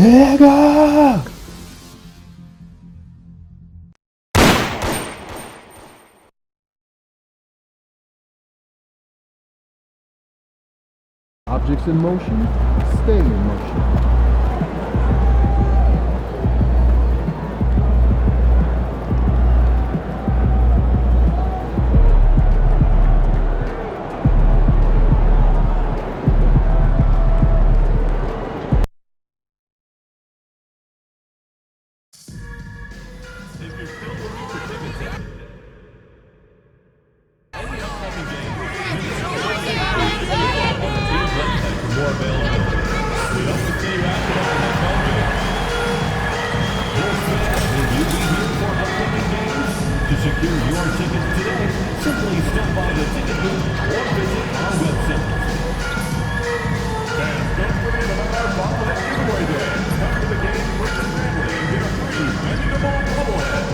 Nigga! Objects in motion, stay in motion. To secure your tickets today, simply stop by the ticket booth or visit our website. Fans, don't forget about our bobblehead giveaway day. Come to the game with your family and get a free Bend-A-Ball bobblehead.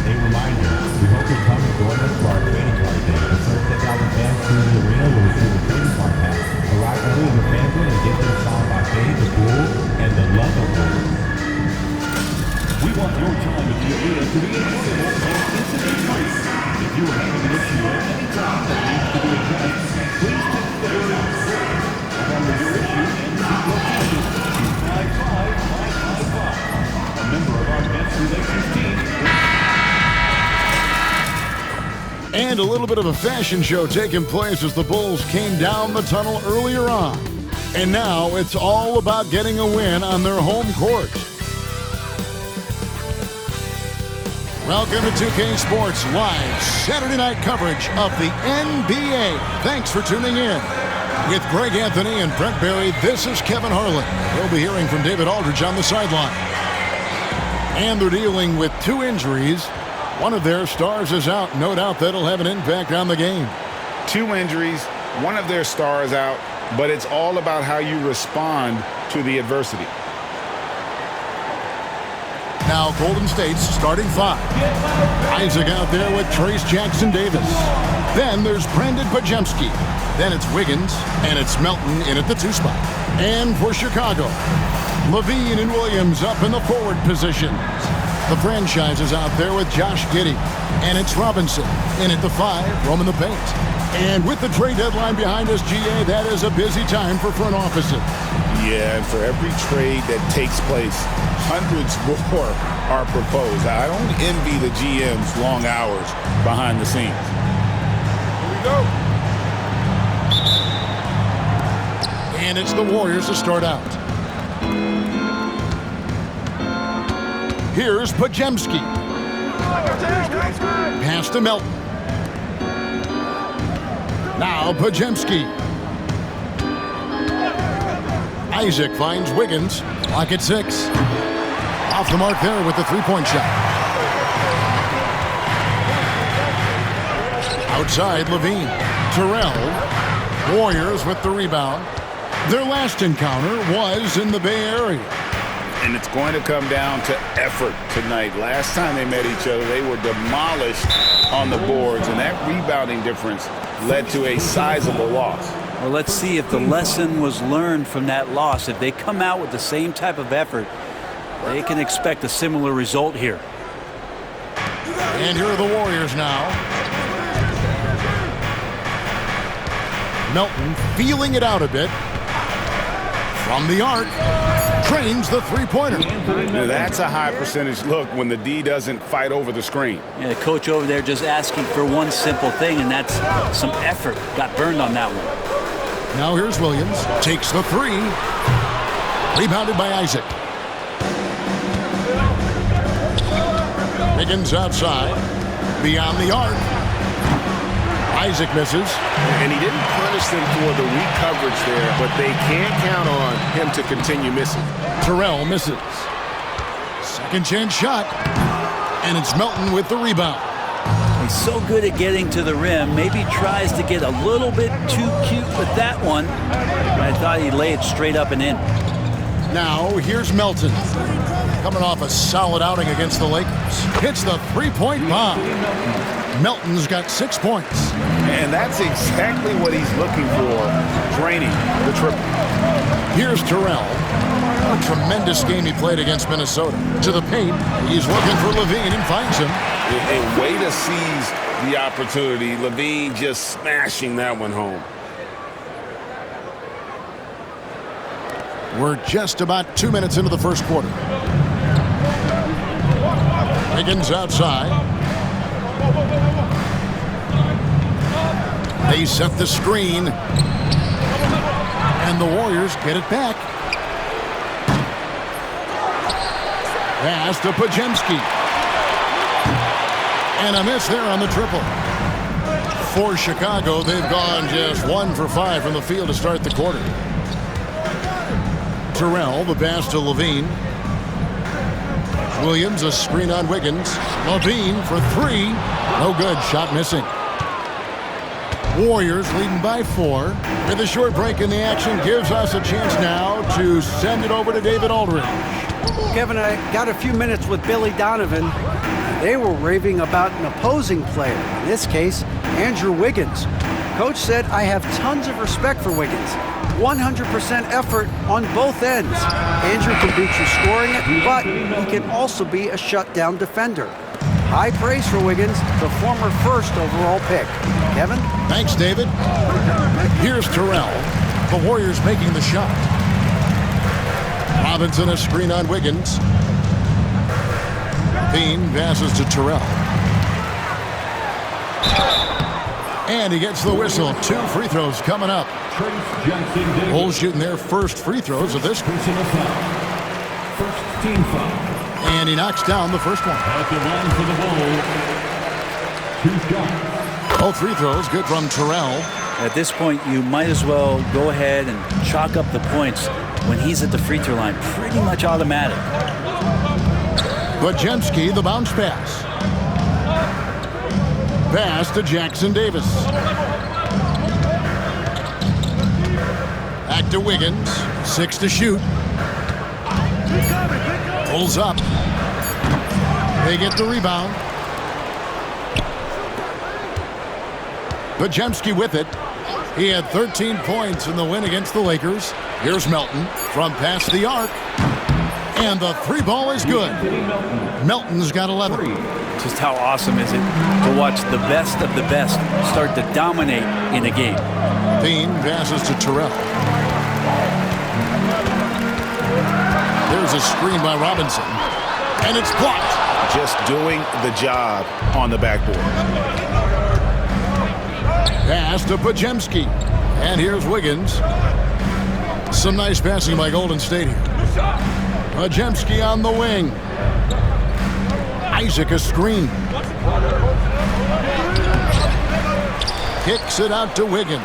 A reminder, we hope you come and join us for our trading card day. The first 10,000 fans through the arena will receive a trading card pack. Arrive early in the fan zone and get them signed by Dave, the Bull, and the Love Bowl. We want your time at the arena to be enjoyable and incident free. If you are having an issue at any time that needs to be addressed, please text the word out. Along with your issue and seat location to 55555. A member of our guest relations team. And a little bit of a fashion show taking place as the Bulls came down the tunnel earlier on. And now it's all about getting a win on their home court. Welcome to 2K Sports Live Saturday night coverage of the NBA. Thanks for tuning in. With Greg Anthony and Brent Barry, this is Kevin Harlan. We'll be hearing from David Aldridge on the sideline. And they're dealing with two injuries. One of their stars is out. No doubt that'll have an impact on the game. Two injuries, one of their stars out, but it's all about how you respond to the adversity. Now Golden State's starting five. Isaac out there with Trace Jackson-Davis. Then there's Brandon Pajemski. Then it's Wiggins, and it's Melton in at the 2 spot. And for Chicago, Levine and Williams up in the forward positions. The franchise is out there with Josh Giddey. And it's Robinson in at the 5, roaming the paint. And with the trade deadline behind us, GA, that is a busy time for front offices. Yeah, and for every trade that takes place, hundreds more are proposed. I don't envy the GM's long hours behind the scenes. Here we go. And it's the Warriors to start out. Here's Pajemski. Pass to Melton. Now Pajemski. Isaac finds Wiggins. Clock at 6. Off the mark there with the three-point shot. Outside, Levine. Terrell. Warriors with the rebound. Their last encounter was in the Bay Area. And it's going to come down to effort tonight. Last time they met each other, they were demolished on the boards, and that rebounding difference led to a sizable loss. Well, let's see if the lesson was learned from that loss. If they come out with the same type of effort, they can expect a similar result here. And here are the Warriors now. Melton feeling it out a bit. From the arc, trains the three-pointer. Now that's a high percentage look when the D doesn't fight over the screen. Yeah, the coach over there just asking for one simple thing, and that's some effort. Got burned on that one. Now here's Williams. Takes the 3. Rebounded by Isaac. Wiggins outside. Beyond the arc. Isaac misses. And he didn't punish them for the weak coverage there, but they can't count on him to continue missing. Terrell misses. Second chance shot. And it's Melton with the rebound. He's so good at getting to the rim. Maybe tries to get a little bit too cute with that one. I thought he'd lay it straight up and in. Now here's Melton. Coming off a solid outing against the Lakers. Hits the three-point bomb. Melton's got 6 points. And that's exactly what he's looking for, draining the triple. Here's Terrell. What a tremendous game he played against Minnesota. To the paint. He's looking for Levine and finds him. A way to seize the opportunity. Levine just smashing that one home. We're just about 2 minutes into the first quarter. Wiggins outside. They set the screen. And the Warriors get it back. Pass to Pajemski. And a miss there on the triple. For Chicago, they've gone just 1 for 5 from the field to start the quarter. Terrell, the pass to Levine. Williams, a screen on Wiggins. Levine for 3. No good. Shot missing. Warriors leading by 4. With a short break in the action, gives us a chance now to send it over to David Aldridge. Kevin, I got a few minutes with Billy Donovan. They were raving about an opposing player, in this case, Andrew Wiggins. Coach said, I have tons of respect for Wiggins. 100% effort on both ends. Andrew can beat you scoring it, but he can also be a shutdown defender. High praise for Wiggins, the former first overall pick. Kevin? Thanks, David. Here's Terrell. The Warriors making the shot. Robinson, a screen on Wiggins. Bean passes to Terrell. And he gets the whistle. 2 free throws coming up. Bulls shooting their first free throws of this. First team foul. And he knocks down the first one. At the line for the Bulls. 2 shots. Both free throws good from Terrell. At this point, you might as well go ahead and chalk up the points when he's at the free throw line. Pretty much automatic. Pajemski, the bounce pass. Pass to Jackson Davis. Back to Wiggins. 6 to shoot. Pulls up. They get the rebound. Pajemski with it. He had 13 points in the win against the Lakers. Here's Melton from past the arc. And the 3 ball is good. Melton's got 11. Just how awesome is it to watch the best of the best start to dominate in a game. Bean passes to Terrell. There's a screen by Robinson. And it's blocked. Just doing the job on the backboard. Pass to Pajemski. And here's Wiggins. Some nice passing by Golden State here. Pajemski on the wing. Isaac a screen. Kicks it out to Wiggins.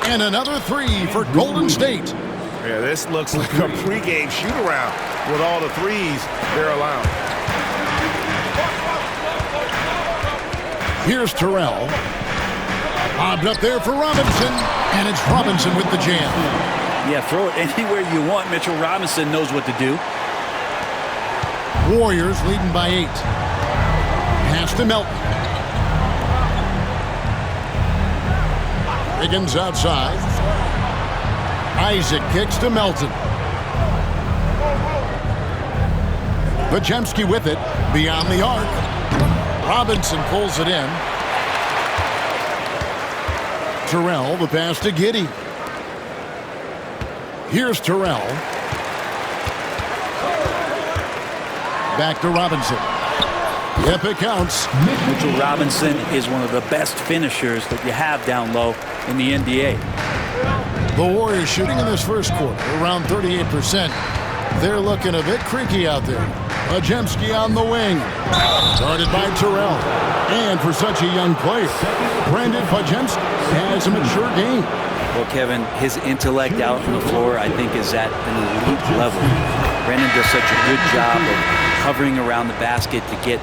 And another 3 for Golden State. Yeah, this looks like a pregame shoot-around with all the threes they're allowing. Here's Terrell. Bobbed up there for Robinson. And it's Robinson with the jam. Yeah, throw it anywhere you want. Mitchell Robinson knows what to do. Warriors leading by 8. Pass to Melton. Wiggins outside. Isaac kicks to Melton. Pajemski with it. Beyond the arc. Robinson pulls it in. Terrell, the pass to Giddey. Here's Terrell. Back to Robinson. Yep, it counts. Mitchell Robinson is one of the best finishers that you have down low in the NBA. The Warriors shooting in this first quarter around 38%. They're looking a bit creaky out there. Pajemski on the wing. Started by Terrell. And for such a young player, Brandon Pajemski has a mature game. Well, Kevin, his intellect out on the floor, I think, is at an elite level. Brandon does such a good job of hovering around the basket to get.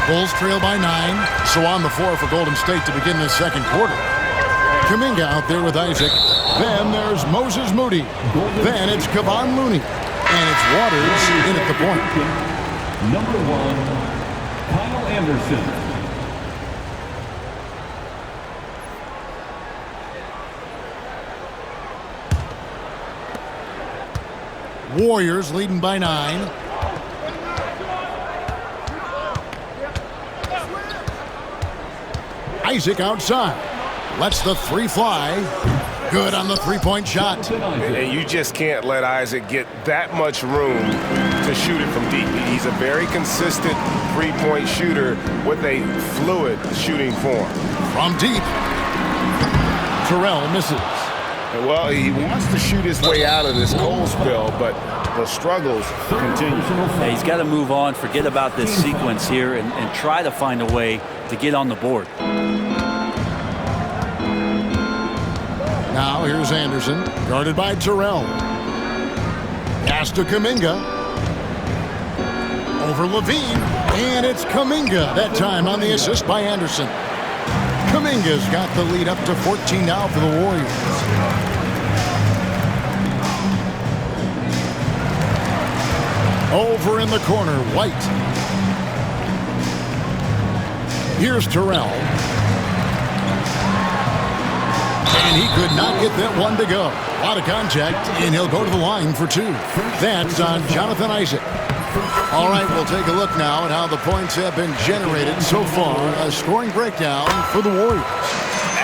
Bulls trail by 9, so on the floor for Golden State to begin this second quarter. Kuminga out there with Isaac. Then there's Moses Moody. Then it's Kevon Looney. And it's Waters in at the point. Number 1, Kyle Anderson. Warriors leading by 9. Isaac outside. Lets the three fly. Good on the three-point shot. And you just can't let Isaac get that much room to shoot it from deep. He's a very consistent three-point shooter with a fluid shooting form. From deep. Terrell misses. Well, he wants to shoot his way out of this cold spell, but the struggles continue. Yeah, he's got to move on, forget about this sequence here, and try to find a way to get on the board. Now here's Anderson, guarded by Terrell. Pass to Kuminga. Over Levine, and it's Kuminga that time on the assist by Anderson. Kuminga's got the lead up to 14 now for the Warriors. Over in the corner, White. Here's Terrell. And he could not get that one to go. A lot of contact, and he'll go to the line for 2. That's on Jonathan Isaac. All right, we'll take a look now at how the points have been generated so far. A scoring breakdown for the Warriors.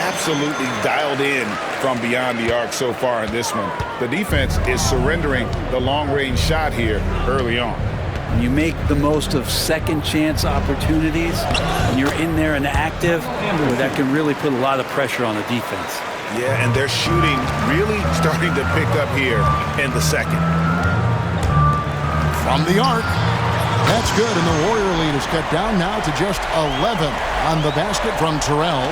Absolutely dialed in from beyond the arc so far in this one. The defense is surrendering the long-range shot here early on. You make the most of second chance opportunities, and you're in there and active, that can really put a lot of pressure on the defense. Yeah, and they're shooting really starting to pick up here in the second. From the arc. That's good, and the Warrior lead is cut down now to just 11 on the basket from Terrell.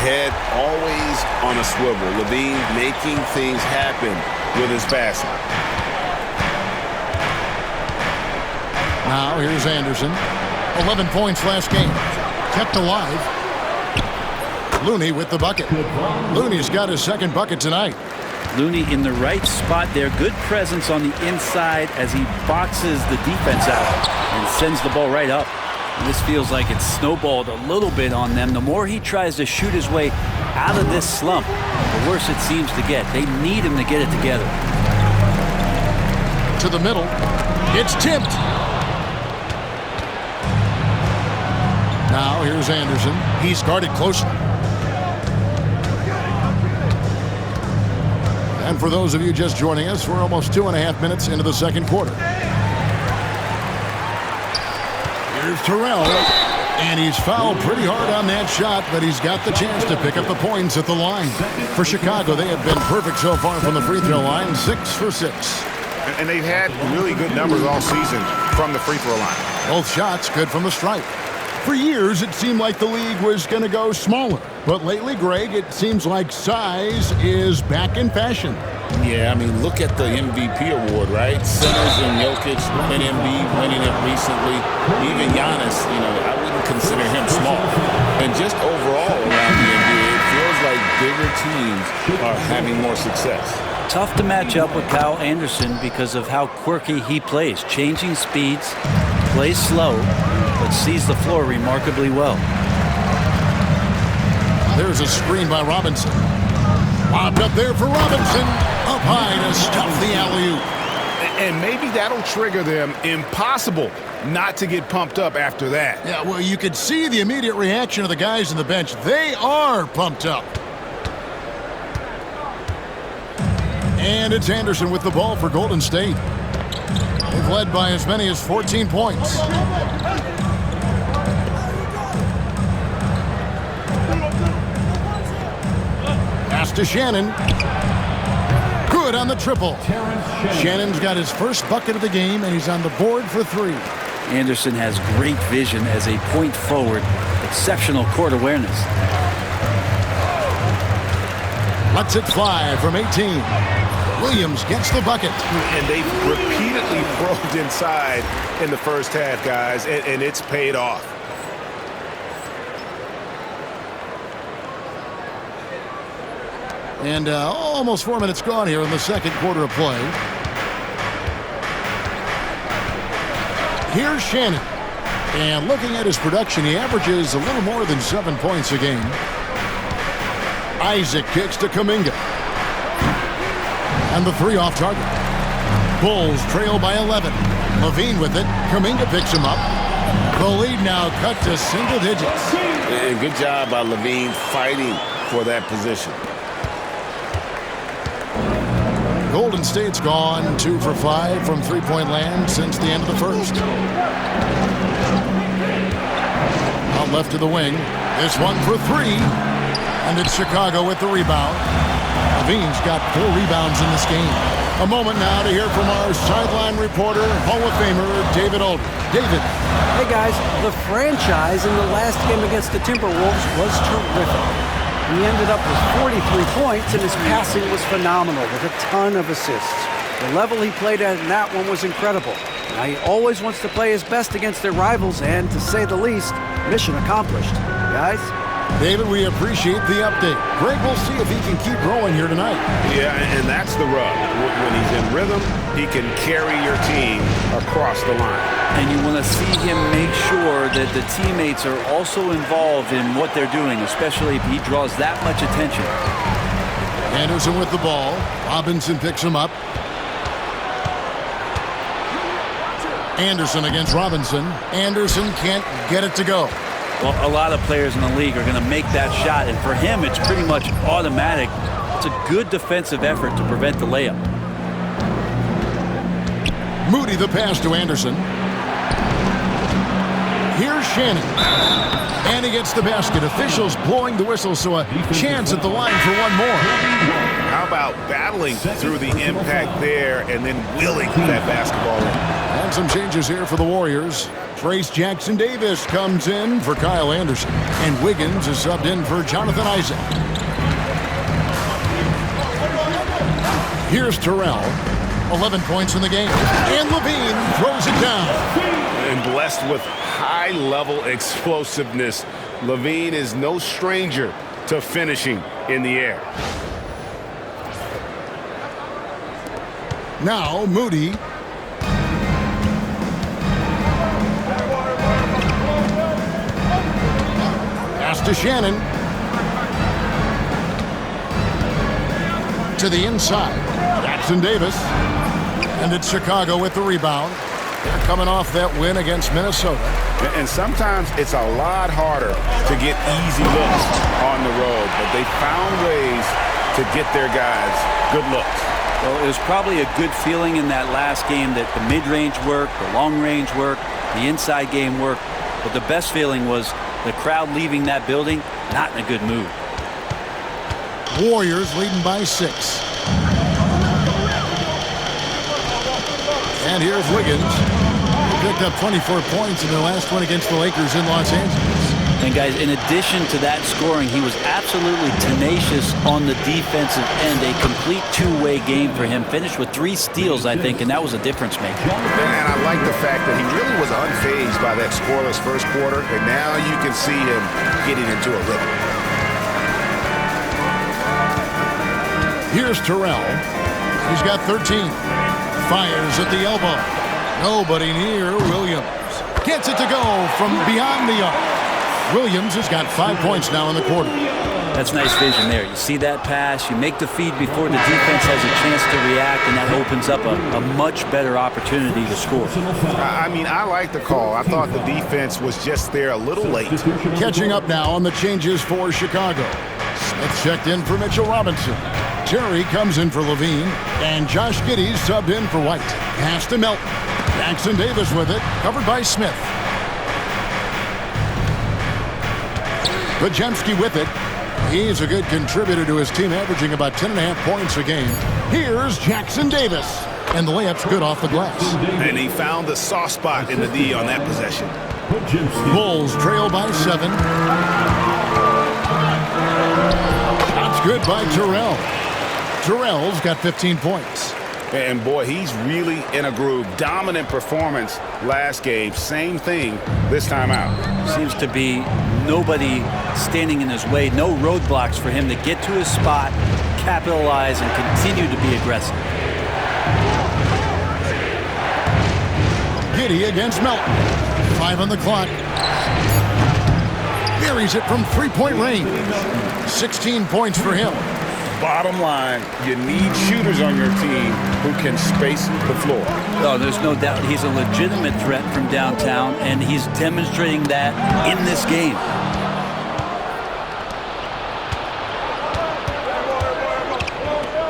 Head always on a swivel. Levine making things happen with his passing. Now here's Anderson. 11 points last game. Kept alive. Looney with the bucket. Looney's got his second bucket tonight. Looney in the right spot there. Good presence on the inside as he boxes the defense out and sends the ball right up. And this feels like it's snowballed a little bit on them. The more he tries to shoot his way out of this slump, the worse it seems to get. They need him to get it together. To the middle. It's tipped. Now here's Anderson. He's guarded closely. And for those of you just joining us, we're almost 2.5 minutes into the second quarter. Here's Terrell, and he's fouled pretty hard on that shot, but he's got the chance to pick up the points at the line. For Chicago, they have been perfect so far from the free throw line, 6 for 6. And they've had really good numbers all season from the free throw line. Both shots good from the stripe. For years, it seemed like the league was going to go smaller. But lately, Greg, it seems like size is back in fashion. Yeah, I mean, look at the MVP award, right? Centers and Jokic, and Embiid winning it recently. Even Giannis, I wouldn't consider him small. And just overall around the NBA, it feels like bigger teams are having more success. Tough to match up with Kyle Anderson because of how quirky he plays. Changing speeds, plays slow, but sees the floor remarkably well. There's a screen by Robinson. Lobbed up there for Robinson. Up high to stuff the alley-oop. And maybe that'll trigger them. Impossible not to get pumped up after that. Yeah, well, you could see the immediate reaction of the guys on the bench. They are pumped up. And it's Anderson with the ball for Golden State. They've led by as many as 14 points. Pass to Shannon. Good on the triple. Shannon's got his first bucket of the game, and he's on the board for 3. Anderson has great vision as a point forward. Exceptional court awareness. Lets it fly from 18. Williams gets the bucket. And they've repeatedly probed inside in the first half, guys, and it's paid off. And almost 4 minutes gone here in the second quarter of play. Here's Shannon. And looking at his production, he averages a little more than 7 points a game. Isaac kicks to Kuminga. And the three off target. Bulls trail by 11. Levine with it. Kuminga picks him up. The lead now cut to single digits. And good job by Levine fighting for that position. Golden State's gone 2 for 5 from three-point land since the end of the first. Out left to the wing. This one for 3. And it's Chicago with the rebound. Levine's got 4 rebounds in this game. A moment now to hear from our sideline reporter, Hall of Famer David Aldridge. David. Hey guys, the franchise in the last game against the Timberwolves was terrific. He ended up with 43 points, and his passing was phenomenal with a ton of assists. The level he played at in that one was incredible. Now, he always wants to play his best against their rivals, and to say the least, mission accomplished. Guys? David, we appreciate the update. Greg, we'll see if he can keep growing here tonight. Yeah, and that's the rub. When he's in rhythm, he can carry your team across the line. And you want to see him make sure that the teammates are also involved in what they're doing, especially if he draws that much attention. Anderson with the ball. Robinson picks him up. Anderson against Robinson. Anderson can't get it to go. Well, a lot of players in the league are going to make that shot, and for him, it's pretty much automatic. It's a good defensive effort to prevent the layup. Moody the pass to Anderson. Here's Shannon. And he gets the basket. Officials blowing the whistle, so a chance at the line for one more. How about battling through the impact there and then willing that basketball in? And some changes here for the Warriors. Trace Jackson Davis comes in for Kyle Anderson. And Wiggins is subbed in for Jonathan Isaac. Here's Terrell. 11 points in the game. And Levine throws it down. And blessed with high-level explosiveness, Levine is no stranger to finishing in the air. Now Moody. Pass to Shannon. To the inside. Jackson Davis. And it's Chicago with the rebound. They're coming off that win against Minnesota. And sometimes it's a lot harder to get easy looks on the road, but they found ways to get their guys good looks. Well, it was probably a good feeling in that last game that the mid-range worked, the long-range worked, the inside game worked. But the best feeling was the crowd leaving that building not in a good mood. Warriors leading by 6. And here's Wiggins. He picked up 24 points in their last one against the Lakers in Los Angeles. And guys, in addition to that scoring, he was absolutely tenacious on the defensive end. A complete two-way game for him. Finished with 3 steals, I think, and that was a difference maker. And I like the fact that he really was unfazed by that scoreless first quarter, and now you can see him getting into a rhythm. Here's Terrell. He's got 13. Fires at the elbow. Nobody near Williams. Gets it to go from beyond the arc. Williams has got 5 points now in the quarter. That's nice vision there. You see that pass, you make the feed before the defense has a chance to react, and that opens up a much better opportunity to score. I mean, I like the call. I thought the defense was just there a little late. Catching up now on the changes for Chicago. Smith checked in for Mitchell Robinson. Terry comes in for Levine, and Josh Giddey subbed in for White. Pass to Melton. Jackson Davis with it, covered by Smith. Pajemski with it. He's a good contributor to his team, averaging about 10.5 points a game. Here's Jackson Davis. And the layup's good off the glass. And he found the soft spot in the D on that possession. Bulls trail by 7. That's good by Terrell. Terrell's got 15 points. And boy, he's really in a groove. Dominant performance last game. Same thing this time out. Seems to be nobody standing in his way. No roadblocks for him to get to his spot, capitalize and continue to be aggressive. Giddey against Melton. 5 on the clock. Buries it from three-point range. 16 points for him. Bottom line, you need shooters on your team who can space the floor. Oh, there's no doubt he's a legitimate threat from downtown, and he's demonstrating that in this game.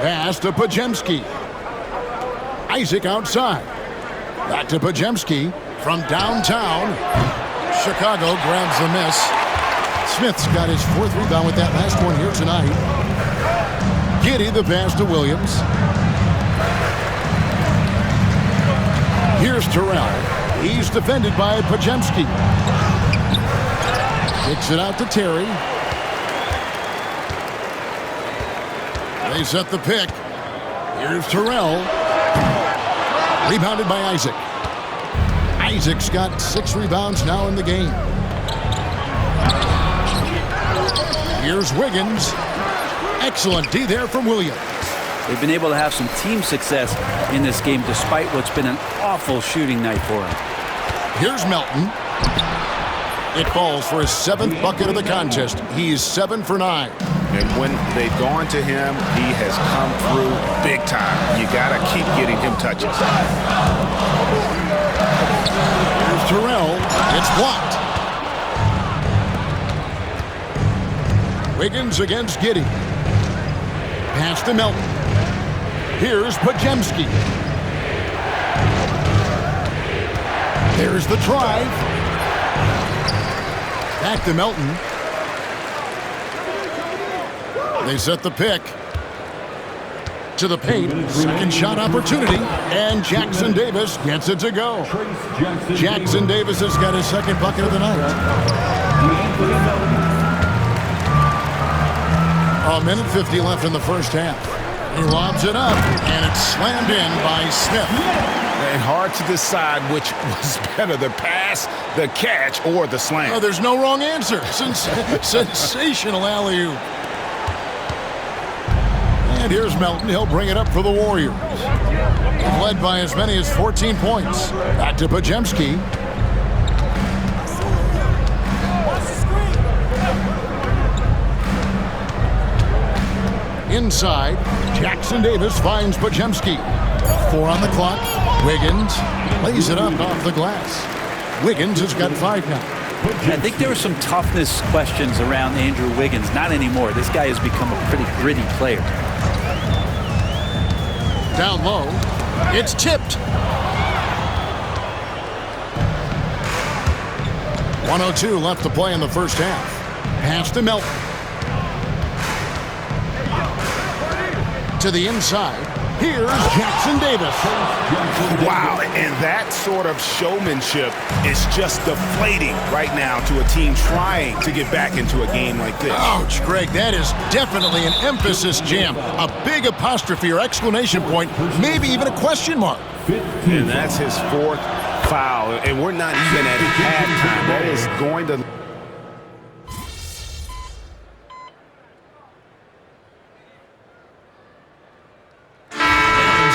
Pass to Pajemski. Isaac outside. Back to Pajemski from downtown. Chicago grabs the miss. Smith's got his 4th rebound with that last one here tonight. Giddey the pass to Williams. Here's Terrell. He's defended by Pajemski. Kicks it out to Terry. They set the pick. Here's Terrell. Rebounded by Isaac. Isaac's got 6 rebounds now in the game. Here's Wiggins. Excellent D there from Williams. They've been able to have some team success in this game despite what's been an awful shooting night for them. Here's Melton. It falls for his 7th bucket of the contest. He's 7 for 9. And when they've gone to him, he has come through big time. You got to keep getting him touches. Here's Terrell. It's blocked. Wiggins against Giddey. Pass to Melton. Here's Pajemski. There's the drive. Back to Melton. They set the pick. To the paint. Second shot opportunity. And Jackson Davis gets it to go. Jackson Davis has got his 2nd bucket of the night. A minute 50 left in the first half. He lobs it up, and it's slammed in by Smith. And hard to decide which was better, the pass, the catch, or the slam. Oh, there's no wrong answer. Sensational alley-oop. And here's Melton. He'll bring it up for the Warriors. Led by as many as 14 points. Back to Pajemski. Inside, Jackson Davis finds Pajemski. 4 on the clock. Wiggins lays it up off the glass. Wiggins has got 5 now. I think there were some toughness questions around Andrew Wiggins. Not anymore. This guy has become a pretty gritty player. Down low. It's tipped. 1:02 left to play in the first half. Pass to Melton. To the inside. Here's Jackson Davis. Wow, and that sort of showmanship is just deflating right now to a team trying to get back into a game like this. Ouch, Greg, that is definitely an emphasis jam. A big apostrophe or exclamation point, maybe even a question mark. And that's his 4th foul, and we're not even at halftime. That is going to...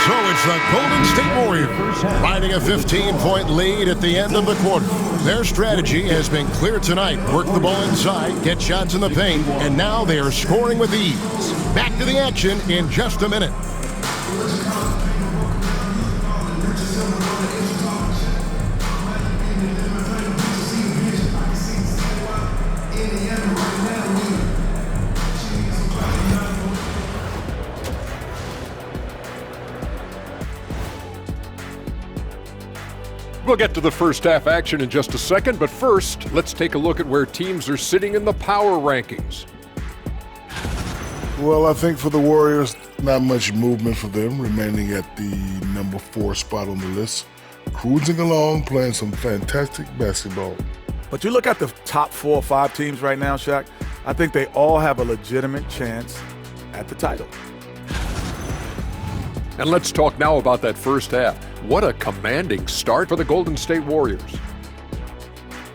So it's the Golden State Warriors riding a 15-point lead at the end of the quarter. Their strategy has been clear tonight. Work the ball inside, get shots in the paint, and now they are scoring with ease. Back to the action in just a minute. We'll get to the first half action in just a second, but first, let's take a look at where teams are sitting in the power rankings. Well, I think for the Warriors, not much movement for them, remaining at the number 4 spot on the list. Cruising along, playing some fantastic basketball. But you look at the top 4 or 5 teams right now, Shaq, I think they all have a legitimate chance at the title. And let's talk now about that first half. What a commanding start for the Golden State Warriors.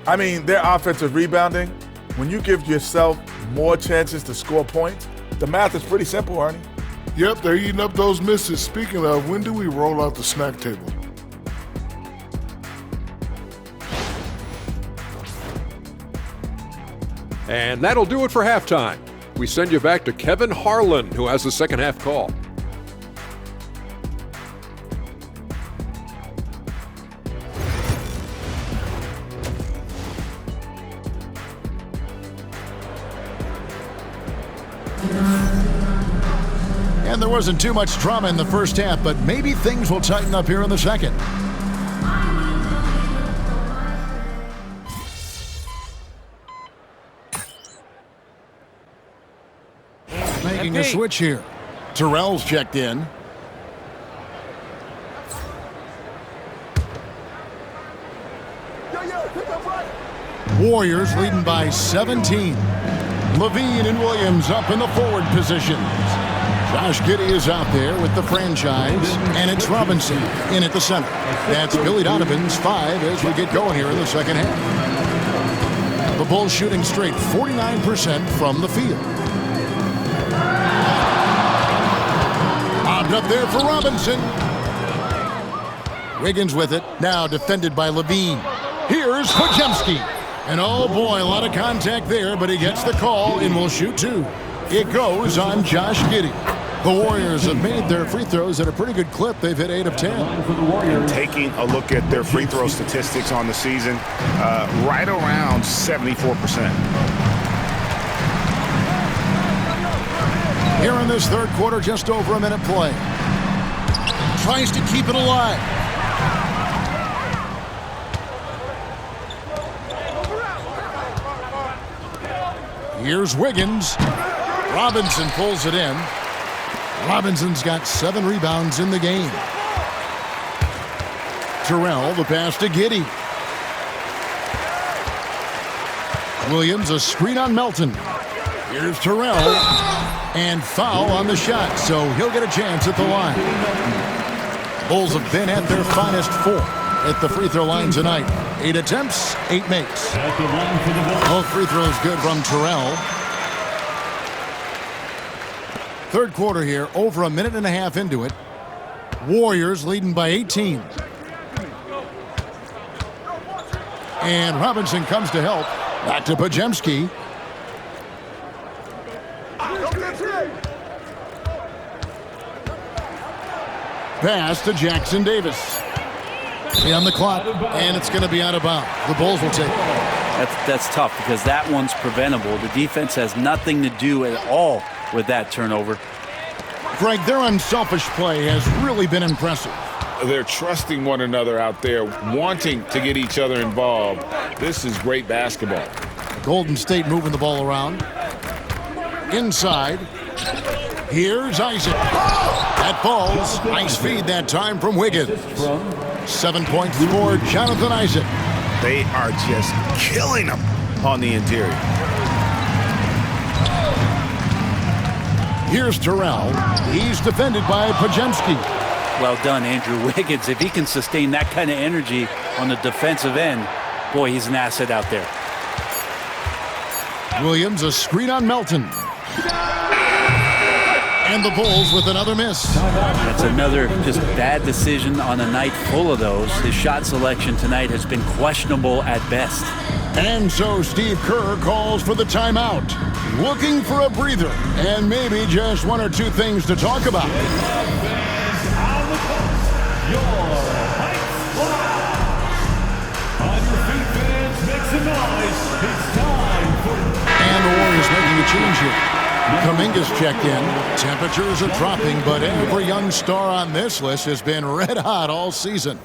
I mean, their offensive rebounding, when you give yourself more chances to score points, the math is pretty simple, Arnie. Yep, they're eating up those misses. Speaking of, when do we roll out the snack table? And that'll do it for halftime. We send you back to Kevin Harlan, who has the second half call. And there wasn't too much drama in the first half, but maybe things will tighten up here in the second. Making a switch here. Terrell's checked in. Warriors leading by 17. Levine and Williams up in the forward positions. Josh Giddey is out there with the franchise, and it's Robinson in at the center. That's Billy Donovan's 5 as we get going here in the second half. The Bulls shooting straight 49% from the field. Bobbed up there for Robinson. Wiggins with it, now defended by Levine. Here's Pajemski. And oh boy, a lot of contact there, but he gets the call and will shoot 2. It goes on Josh Giddey. The Warriors have made their free throws at a pretty good clip. They've hit 8 of 10. And taking a look at their free throw statistics on the season, right around 74%. Here in this third quarter, just over a minute play. Tries to keep it alive. Here's Wiggins. Robinson pulls it in. Robinson's got 7 rebounds in the game. Terrell, the pass to Giddey. Williams, a screen on Melton. Here's Terrell. And foul on the shot, so he'll get a chance at the line. Bulls have been at their finest 4 at the free throw line tonight. 8 attempts, 8 makes. Both free throws good from Terrell. Third quarter here, over a minute and a half into it. Warriors leading by 18. And Robinson comes to help. Back to Pajemski. Pass to Jackson Davis. On the clock, and it's going to be out of bounds. The Bulls will take it. That's tough because that one's preventable. The defense has nothing to do at all with that turnover. Greg, their unselfish play has really been impressive. They're trusting one another out there, wanting to get each other involved. This is great basketball. Golden State moving the ball around. Inside. Here's Isaac. That falls. Nice feed that time from Wiggins. 7 points for Jonathan Isaac. They are just killing them on the interior. Here's Terrell. He's defended by Pajemski. Well done, Andrew Wiggins. If he can sustain that kind of energy on the defensive end, boy, he's an asset out there. Williams, a screen on Melton. And the Bulls with another miss. That's another just bad decision on a night full of those. His shot selection tonight has been questionable at best. And so Steve Kerr calls for the timeout. Looking for a breather and maybe just 1 or 2 things to talk about. And the Warriors making a change here. Kuminga's checked in. Temperatures are dropping, but every young star on this list has been red hot all season.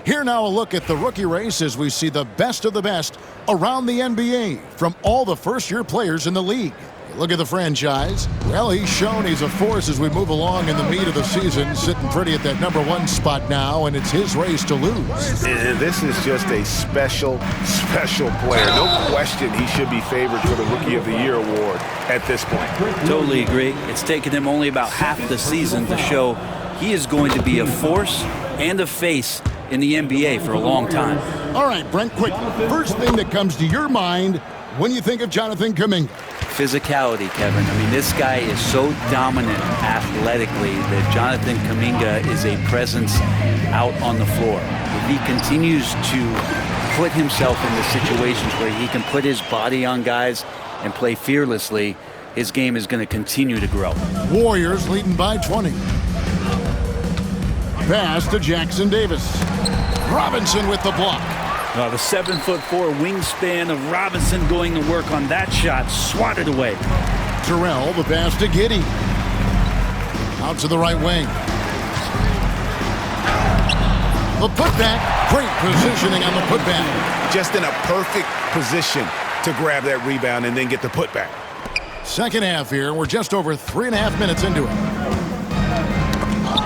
Here now a look at the rookie race as we see the best of the best around the NBA from all the first-year players in the league. Look at the franchise. Well, he's shown he's a force as we move along in the meat of the season, sitting pretty at that #1 spot now, and it's his race to lose. And this is just a special, special player. No question he should be favored for the Rookie of the Year award at this point. Totally agree. It's taken him only about half the season to show he is going to be a force and a face in the NBA for a long time. All right, Brent, quick. First thing that comes to your mind when you think of Jonathan Kuminga. physicality, Kevin. I mean, this guy is so dominant athletically that Jonathan Kuminga is a presence out on the floor. If he continues to put himself into situations where he can put his body on guys and play fearlessly, his game is going to continue to grow. Warriors leading by 20. Pass to Jackson Davis. Robinson with the block. The 7'4" wingspan of Robinson going to work on that shot. Swatted away. Terrell, the pass to Giddey. Out to the right wing. The putback. Great positioning on the putback. Just in a perfect position to grab that rebound and then get the putback. Second half here. We're just over 3.5 minutes into it.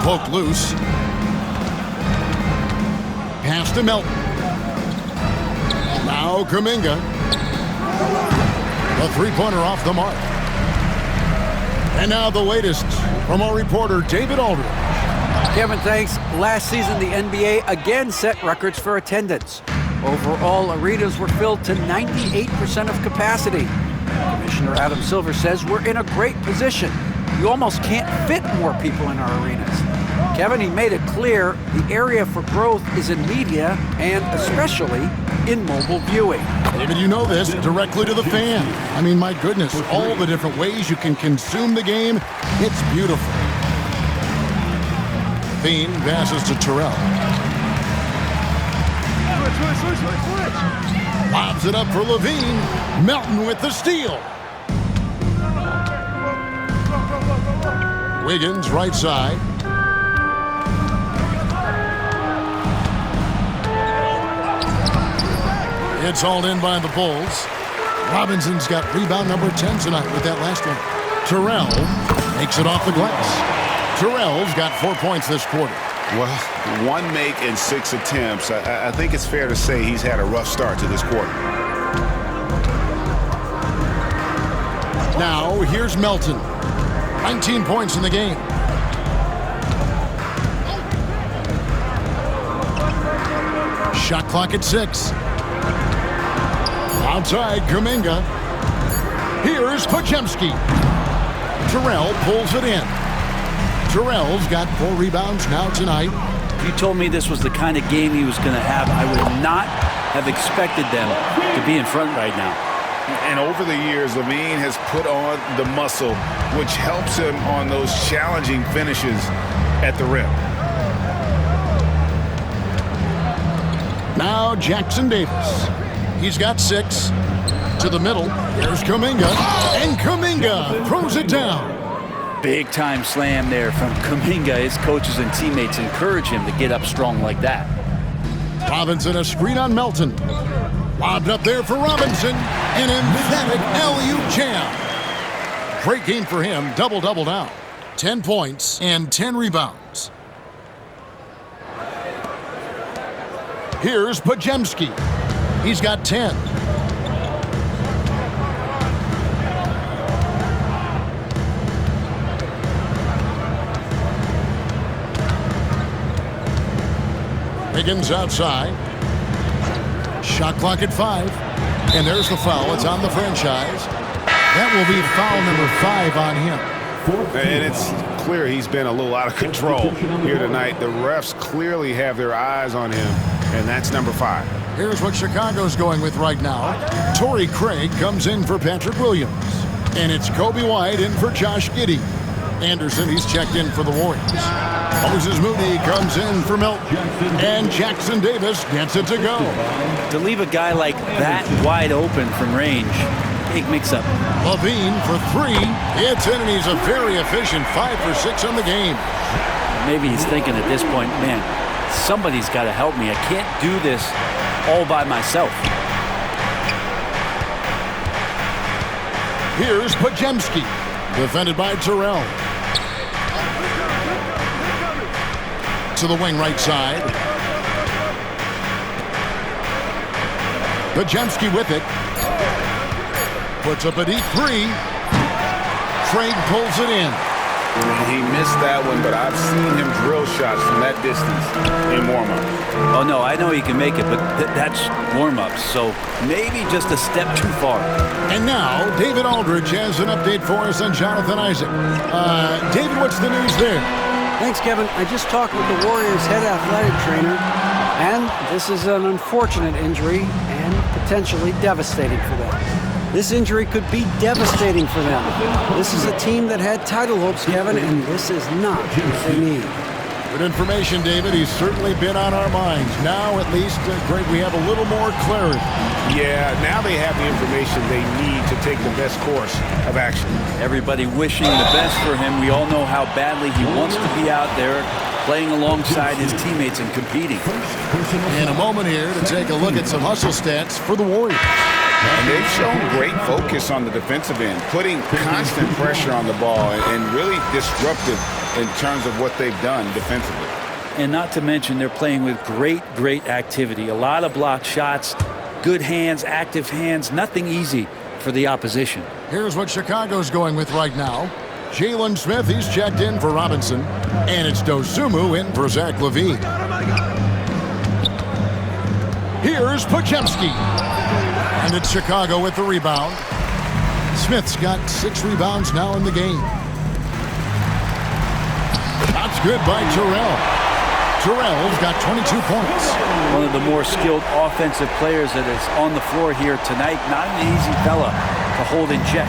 Poked loose. Pass to Melton. Now Kuminga. The three-pointer off the mark. And now the latest from our reporter, David Aldridge. Kevin, thanks. Last season, the NBA again set records for attendance. Overall, arenas were filled to 98% of capacity. Commissioner Adam Silver says we're in a great position. You almost can't fit more people in our arenas. Kevin, he made it clear the area for growth is in media and especially in mobile viewing. David, you know this, directly to the fan. I mean, my goodness, all the different ways you can consume the game. It's beautiful. Bean passes to Terrell. Lobs it up for Levine. Melton with the steal. Wiggins, right side. It's hauled in by the Bulls. Robinson's got rebound number 10 tonight with that last one. Terrell makes it off the glass. Terrell's got 4 points this quarter. Well, 1 make and 6 attempts. I think it's fair to say he's had a rough start to this quarter. Now, here's Melton. 19 points in the game. Shot clock at 6. Outside, Kuminga. Here's Podziemski. Terrell pulls it in. Terrell's got 4 rebounds now tonight. If you told me this was the kind of game he was going to have, I would not have expected them to be in front right now. And over the years, Levine has put on the muscle, which helps him on those challenging finishes at the rim. Now Jackson Davis. He's got 6. To the middle. There's Kuminga. And Kuminga throws it down. Big time slam there from Kuminga. His coaches and teammates encourage him to get up strong like that. Robinson, a screen on Melton. Lobbed up there for Robinson. An emphatic alley-oop jam. Great game for him. Double-double now. 10 points and 10 rebounds. Here's Podziemski. He's got 10. Wiggins outside. Shot clock at 5. And there's the foul. It's on the franchise. That will be foul number 5 on him. And it's clear he's been a little out of control here tonight. The refs clearly have their eyes on him, and that's number 5. Here's what Chicago's going with right now. Torrey Craig comes in for Patrick Williams. And it's Kobe White in for Josh Giddey. Anderson, he's checked in for the Warriors. Moses Moody comes in for Melton. And Jackson Davis gets it to go. To leave a guy like that wide open from range, big mix-up. Levine for 3. It's in, and he's a very efficient 5 for 6 on the game. Maybe he's thinking at this point, man, somebody's got to help me. I can't do this all by myself. Here's Podziemski, defended by Terrell. To the wing right side. Podziemski with it. Puts up a deep 3. Craig pulls it in. He missed that one, but I've seen him drill shots from that distance in warm-ups. Oh, no, I know he can make it, but that's warm-ups, so maybe just a step too far. And now, David Aldridge has an update for us on Jonathan Isaac. David, what's the news there? Thanks, Kevin. I just talked with the Warriors' head athletic trainer, and this is an unfortunate injury and potentially devastating for them. This injury could be devastating for them. This is a team that had title hopes, Kevin, and this is not what they need. Good information, David. He's certainly been on our minds. Now, at least, Greg, we have a little more clarity. Yeah, now they have the information they need to take the best course of action. Everybody wishing the best for him. We all know how badly he wants to be out there playing alongside his teammates and competing. In a moment here to take a look at some hustle stats for the Warriors. And they've shown great focus on the defensive end, putting constant pressure on the ball and really disruptive in terms of what they've done defensively. And not to mention they're playing with great activity. A lot of blocked shots, good hands, active hands, nothing easy for the opposition. Here's what Chicago's going with right now. Jalen Smith, he's checked in for Robinson. And it's Dosunmu in for Zach LaVine. Here's Podziemski. And it's Chicago with the rebound. Smith's got 6 rebounds now in the game. That's good by Terrell. Terrell's got 22 points. One of the more skilled offensive players that is on the floor here tonight. Not an easy fella to hold in check.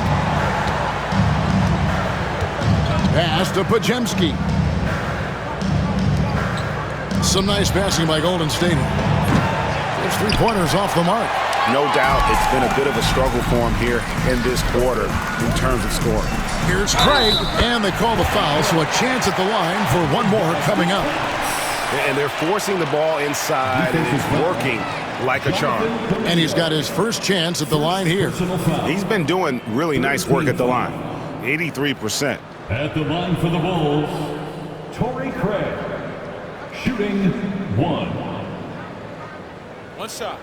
Pass to Podziemski. Some nice passing by Golden State. There's 3-pointers off the mark. No doubt it's been a bit of a struggle for him here in this quarter in terms of scoring. Here's Craig, and they call the foul, so a chance at the line for one more coming up. And they're forcing the ball inside, and it's working like a charm. And he's got his first chance at the line here. He's been doing really nice work at the line. 83%. At the line for the Bulls, Torrey Craig, shooting 1. One shot.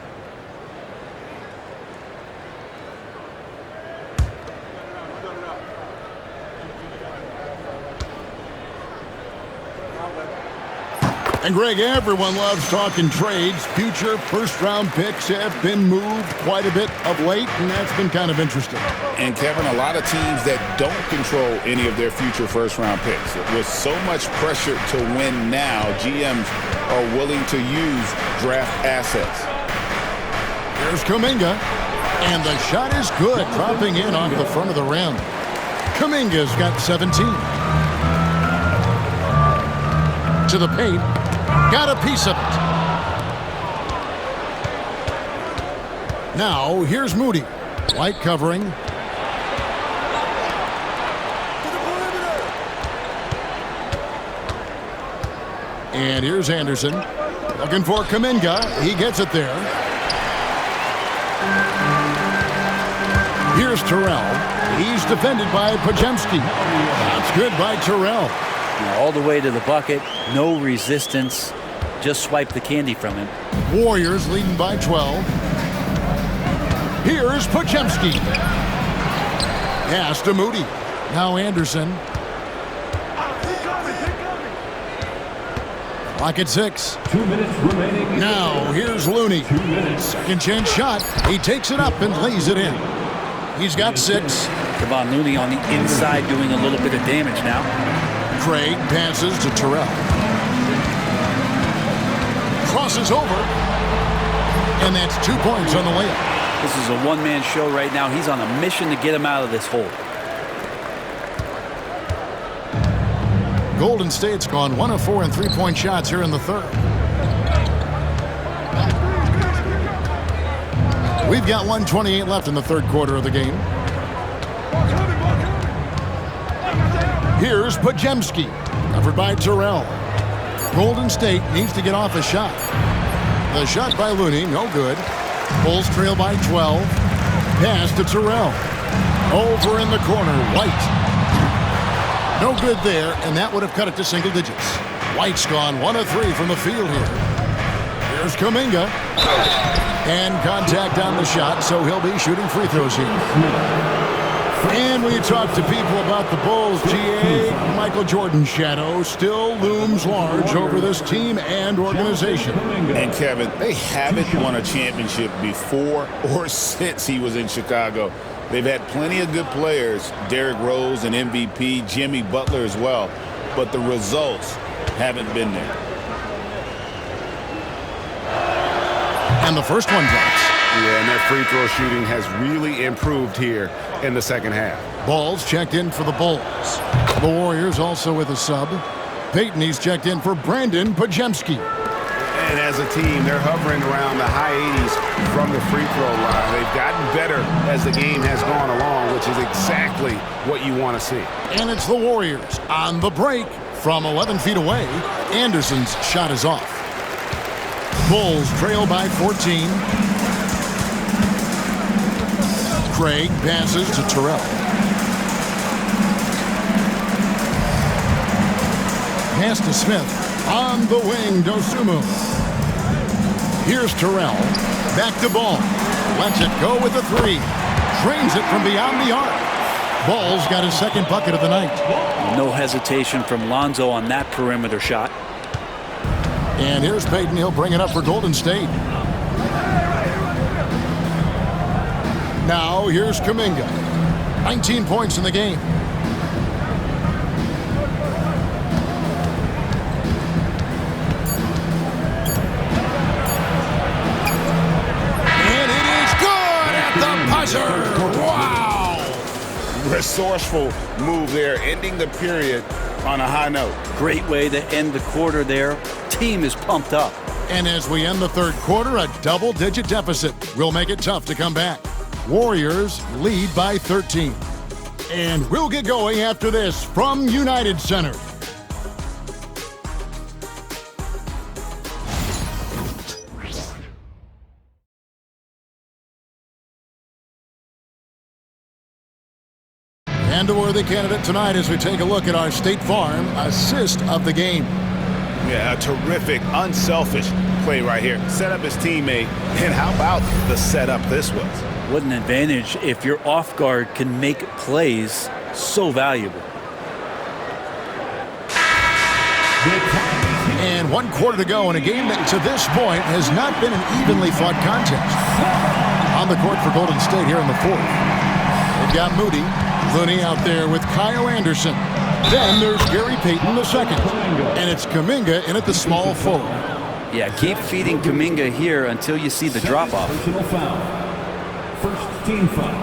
And Greg, everyone loves talking trades. Future first-round picks have been moved quite a bit of late, and that's been kind of interesting. And Kevin, a lot of teams that don't control any of their future first-round picks. With so much pressure to win now, GMs are willing to use draft assets. Here's Kuminga, and the shot is good, dropping in off the front of the rim. Kuminga's got 17. To the paint. Got a piece of it. Now, here's Moody. White covering. And here's Anderson. Looking for Kuminga. He gets it there. Here's Terrell. He's defended by Podziemski. That's good by Terrell. All the way to the bucket, no resistance, just swipe the candy from him. Warriors leading by 12. Here's Podziemski. Pass to Moody. Now Anderson. Clock at 6. 2 minutes remaining. Now here's Looney. 2 minutes. Second chance shot. He takes it up and lays it in. He's got 6. Kevon Looney on the inside doing a little bit of damage now. Craig passes to Terrell. Crosses over. And that's 2 points on the layup. This is a one-man show right now. He's on a mission to get him out of this hole. Golden State's gone 1 of 4 in three-point shots here in the third. We've got 1:28 left in the third quarter of the game. Here's Podziemski, covered by Terrell. Golden State needs to get off a shot. The shot by Looney, no good. Bulls trail by 12. Pass to Terrell. Over in the corner, White. No good there, and that would have cut it to single digits. White's gone 1 of 3 from the field here. Here's Kuminga. And contact on the shot, so he'll be shooting free throws here. And when you talk to people about the Bulls, GA, Michael Jordan's shadow still looms large over this team and organization. And Kevin, they haven't won a championship before or since he was in Chicago. They've had plenty of good players, Derrick Rose, an MVP, Jimmy Butler as well, but the results haven't been there. And the first one drops. Yeah, and their free throw shooting has really improved here in the second half. Balls checked in for the Bulls. The Warriors also with a sub. Peyton, he's checked in for Brandon Pajemski. And as a team, they're hovering around the high 80s from the free throw line. They've gotten better as the game has gone along, which is exactly what you want to see. And it's the Warriors on the break from 11 feet away. Anderson's shot is off. Bulls trail by 14. Craig passes to Terrell. Pass to Smith. On the wing, Dosunmu. Here's Terrell. Back to Ball. Lets it go with a three. Drains it from beyond the arc. Ball's got his second bucket of the night. No hesitation from Lonzo on that perimeter shot. And here's Peyton. He'll bring it up for Golden State. Now here's Kuminga. 19 points in the game. And it is good at the buzzer. Wow! Resourceful move there, ending the period on a high note. Great way to end the quarter there. Team is pumped up. And as we end the third quarter, a double-digit deficit will make it tough to come back. Warriors lead by 13. And we'll get going after this from United Center. And a worthy candidate tonight as we take a look at our State Farm assist of the game. Yeah, a terrific, unselfish play right here. Set up his teammate, and how about the setup this was? What an advantage if your off guard can make plays so valuable. And 1 quarter to go in a game that to this point has not been an evenly fought contest. On the court for Golden State here in the fourth. They've got Moody, Looney out there with Kyle Anderson. Then there's Gary Payton II. And it's Kuminga in at the small forward. Yeah, keep feeding Kuminga here until you see the drop-off. Personal foul. First team foul.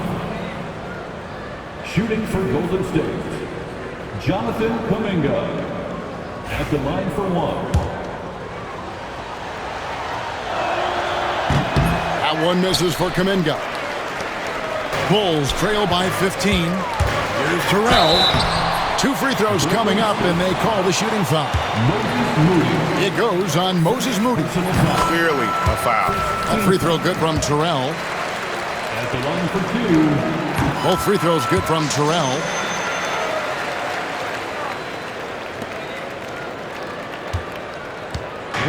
Shooting for Golden State, Jonathan Kuminga at the line for one. That one misses for Kuminga. Bulls trail by 15. Here's Terrell. 2 free throws coming up, and they call the shooting foul. It goes on Moses Moody. Clearly a foul. That free throw good from Terrell. At the line for 2. Both free throws good from Terrell.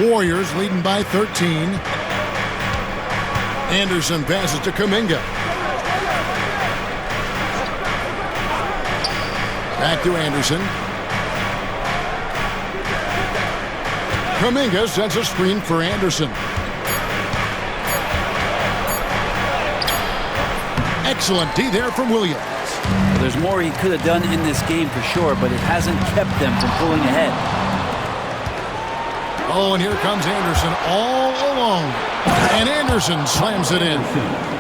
Warriors leading by 13. Anderson passes to Kuminga. Back to Anderson. Kuminga sends a screen for Anderson. Excellent D there from Williams. Well, there's more he could have done in this game for sure, but it hasn't kept them from pulling ahead. Oh, and here comes Anderson all alone. And Anderson slams it in.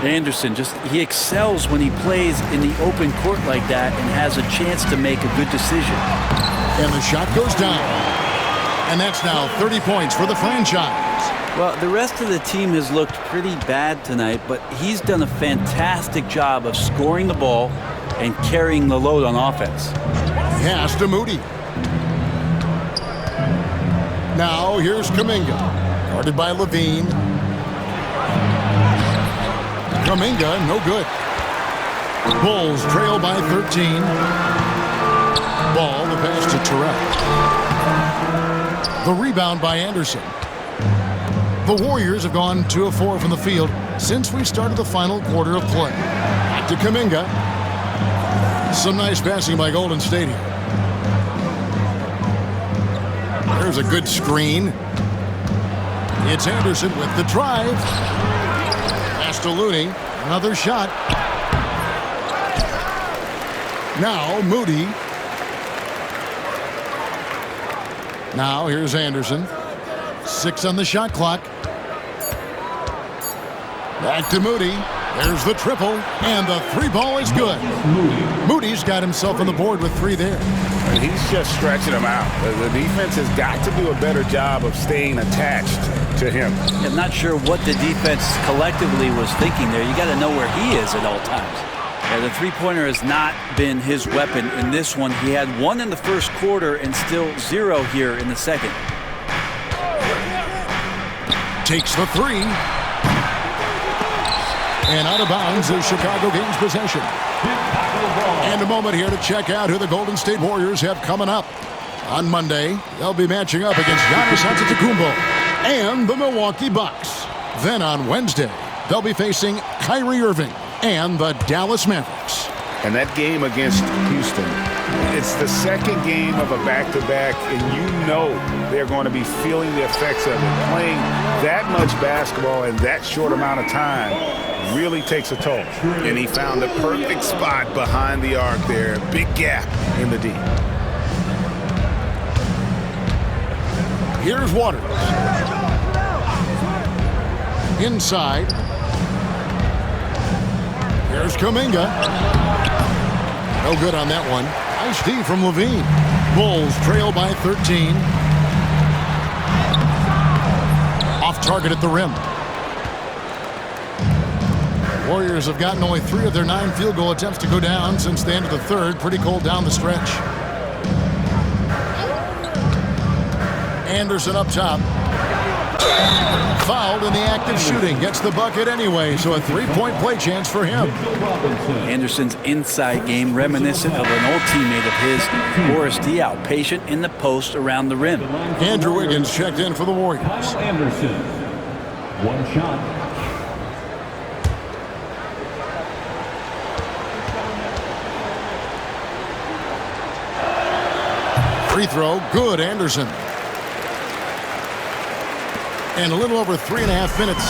Anderson, he excels when he plays in the open court like that and has a chance to make a good decision. And the shot goes down. And that's now 30 points for the franchise. Well, the rest of the team has looked pretty bad tonight, but he's done a fantastic job of scoring the ball and carrying the load on offense. Pass to Moody. Now here's Kuminga, guarded by Levine. Kuminga, no good. Bulls trail by 13. Ball, the pass to Terrell. The rebound by Anderson. The Warriors have gone 2 of 4 from the field since we started the final quarter of play. Back to Kuminga. Some nice passing by Golden State here. There's a good screen. It's Anderson with the drive. Pass to Looney. Another shot. Now Moody. Now here's Anderson. 6 on the shot clock. Back to Moody. There's the triple, and the 3 ball is good. Moody's got himself on the board with 3 there. And he's just stretching them out. The defense has got to do a better job of staying attached to him. I'm not sure what the defense collectively was thinking there. You got to know where he is at all times. Yeah, the three-pointer has not been his weapon in this one. He had 1 in the first quarter and still 0 here in the second. Takes the 3. And out of bounds as Chicago gains possession. And a moment here to check out who the Golden State Warriors have coming up. On Monday, they'll be matching up against Giannis Antetokounmpo and the Milwaukee Bucks. Then on Wednesday, they'll be facing Kyrie Irving and the Dallas Mavericks. And that game against Houston, it's the second game of a back-to-back, and you know they're going to be feeling the effects of it. Playing that much basketball in that short amount of time really takes a toll. And he found the perfect spot behind the arc there. Big gap in the D. Here's Waters. Inside. Here's Kuminga. No good on that one. Nice D from Levine. Bulls trail by 13. Off target at the rim. Warriors have gotten only 3 of their 9 field goal attempts to go down since the end of the third. Pretty cold down the stretch. Anderson up top. Fouled in the act of shooting. Gets the bucket anyway, so a 3-point play chance for him. Anderson's inside game reminiscent of an old teammate of his, Boris Diaw, patient in the post around the rim. Andrew Wiggins checked in for the Warriors. Kyle Anderson, 1 shot. Free throw, good, Anderson. And a little over 3.5 minutes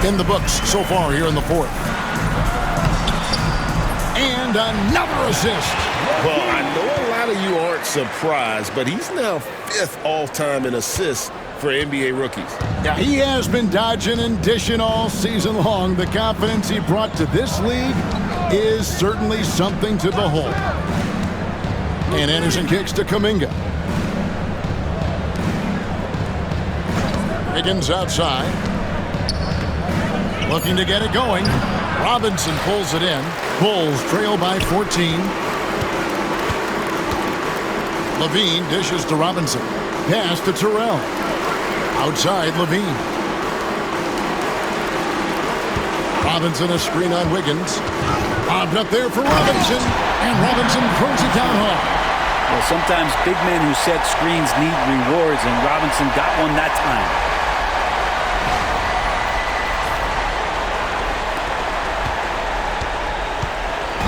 in the books so far here in the fourth. And another assist. Well, I know a lot of you aren't surprised, but he's now 5th all-time in assists for NBA rookies. Yeah, he has been dodging and dishing all season long. The confidence he brought to this league is certainly something to behold. And Anderson kicks to Kuminga. Wiggins outside. Looking to get it going. Robinson pulls it in. Bulls trail by 14. Levine dishes to Robinson. Pass to Terrell. Outside Levine. Robinson a screen on Wiggins. Bobbed up there for Robinson. And Robinson throws it down hard. Well, sometimes big men who set screens need rewards, and Robinson got one that time.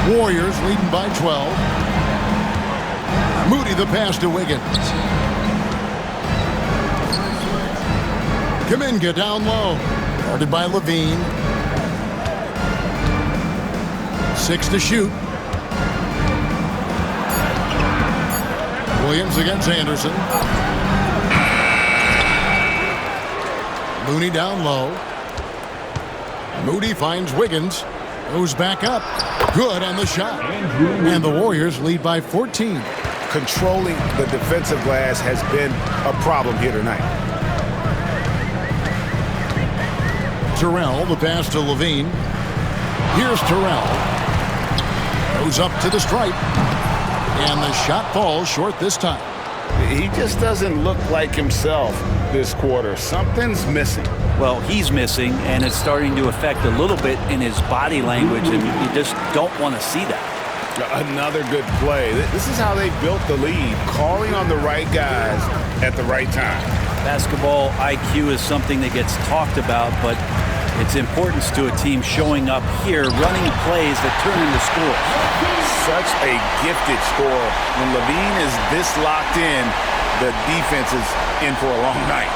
Warriors leading by 12. Moody the pass to Wiggins. Kuminga down low. Guarded by Levine. 6 to shoot. Williams against Anderson. Looney down low. Moody finds Wiggins. Goes back up. Good on the shot. And the Warriors lead by 14. Controlling the defensive glass has been a problem here tonight. Terrell, the pass to Levine. Here's Terrell. Goes up to the stripe. And the shot falls short this time. He just doesn't look like himself this quarter. Something's missing. Well, he's missing, and it's starting to affect a little bit in his body language, and you just don't want to see that. Another good play. This is how they built the lead, calling on the right guys at the right time. Basketball IQ is something that gets talked about, but It's importance to a team showing up here, running plays that turn into scores. Such a gifted scorer. When Levine is this locked in, the defense is in for a long night.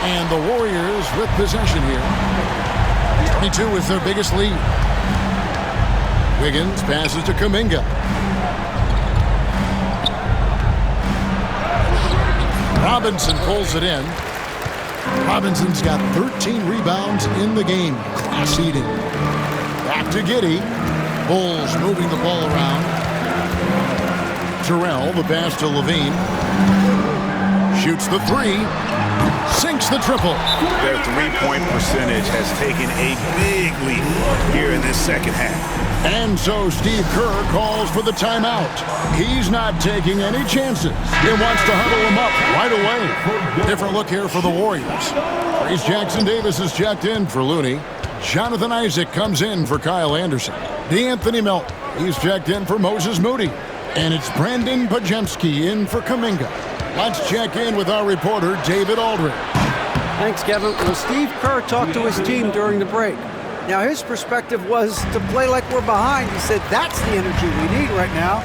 And the Warriors with possession here. 22 is their biggest lead. Wiggins passes to Kuminga. Robinson pulls it in. Robinson's got 13 rebounds in the game. Class eating. Back to Giddey. Bulls moving the ball around. Terrell, the pass to Levine. Shoots the three. Sinks the triple. Their three-point percentage has taken a big leap here in this second half. And so Steve Kerr calls for the timeout. He's not taking any chances. He wants to huddle them up right away. Different look here for the Warriors. Trace Jackson-Davis is checked in for Looney. Jonathan Isaac comes in for Kyle Anderson. DeAnthony Melton, he's checked in for Moses Moody. And it's Brandon Pajemski in for Kuminga. Let's check in with our reporter, David Aldridge. Thanks, Kevin. Well, Steve Kerr talked to his team during the break. Now, his perspective was to play like we're behind. He said, that's the energy we need right now.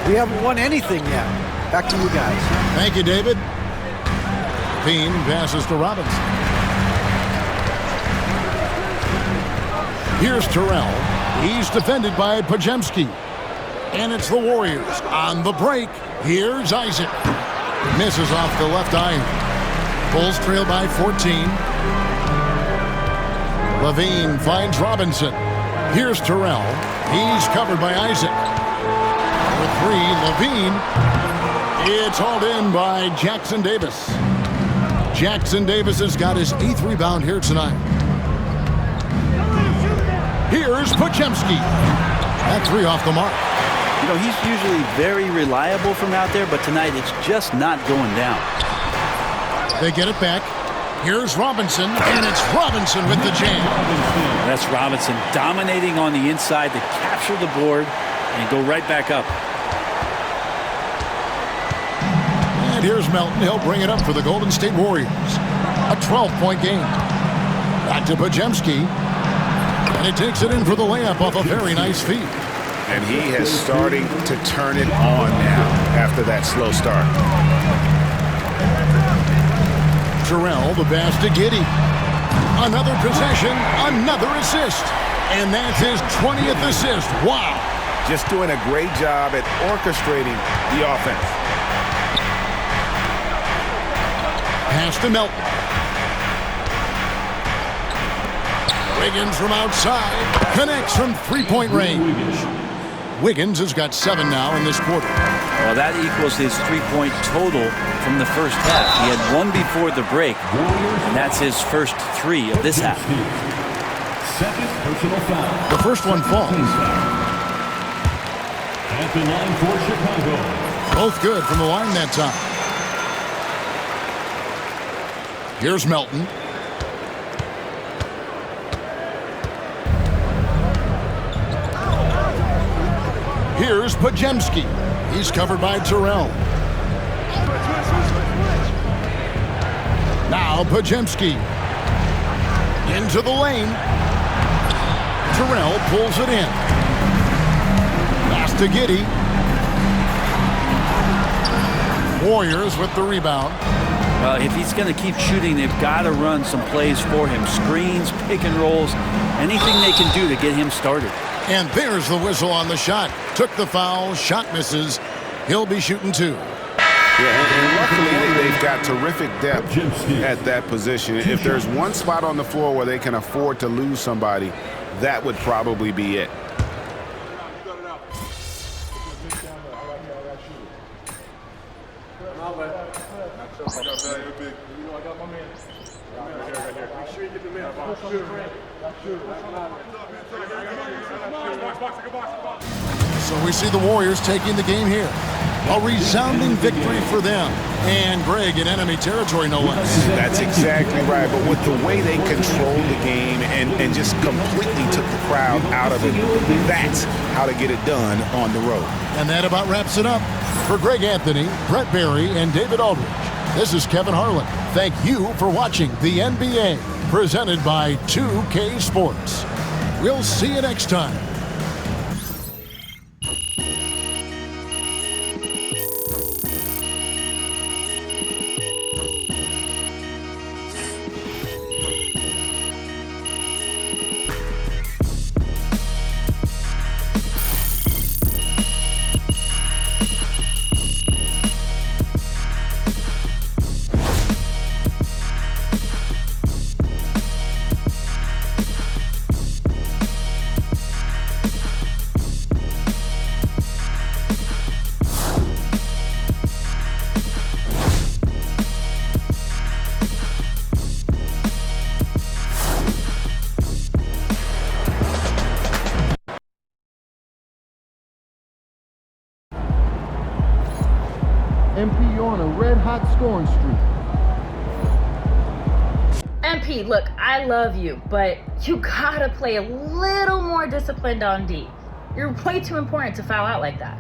We haven't won anything yet. Back to you guys. Thank you, David. Bean passes to Robinson. Here's Terrell. He's defended by Pajemski. And it's the Warriors on the break. Here's Isaac. Misses off the left iron. Bulls trail by 14. Levine finds Robinson. Here's Terrell. He's covered by Isaac. The three, Levine. It's hauled in by Jackson-Davis. Jackson-Davis has got his 8th rebound here tonight. Here's Pajemski. That three off the mark. You know, he's usually very reliable from out there, but tonight it's just not going down. They get it back. Here's Robinson, and it's Robinson with the jam. That's Robinson dominating on the inside to capture the board and go right back up. And here's Melton. He'll bring it up for the Golden State Warriors. A 12-point game. Back to Pajemski. And he takes it in for the layup off a very nice feed. And he is starting to turn it on now after that slow start. Terrell, the pass to Giddey. Another possession, another assist. And that's his 20th assist. Wow. Just doing a great job at orchestrating the offense. Pass to Melton. Wiggins from outside. Connects from three-point range. Wiggins has got 7 now in this quarter. Well, that equals his three-point total from the first half. He had one before the break, and that's his first 3 of this half. Second personal foul. The first one falls. At the line for Chicago. Both good from the line that time. Here's Melton. Here's Pajemski. He's covered by Terrell. Now Pajemski. Into the lane. Terrell pulls it in. Pass to Giddey. Warriors with the rebound. Well, if he's going to keep shooting, they've got to run some plays for him. Screens, pick and rolls, anything they can do to get him started. And there's the whistle on the shot. Took the foul, shot misses. He'll be shooting 2. Yeah, and luckily they've got terrific depth at that position. If there's one spot on the floor where they can afford to lose somebody, that would probably be it. So we see the Warriors taking the game here. A resounding victory for them. And Greg in enemy territory, no less. That's exactly right. But with the way they controlled the game and just completely took the crowd out of it, that's how to get it done on the road. And that about wraps it up. For Greg Anthony, Brett Barry, and David Aldridge, This is Kevin Harlan. Thank you for watching the NBA, presented by 2K Sports. We'll see you next time. MP, you're on a red-hot scoring streak. MP, look, I love you, but you gotta play a little more disciplined on D. You're way too important to foul out like that.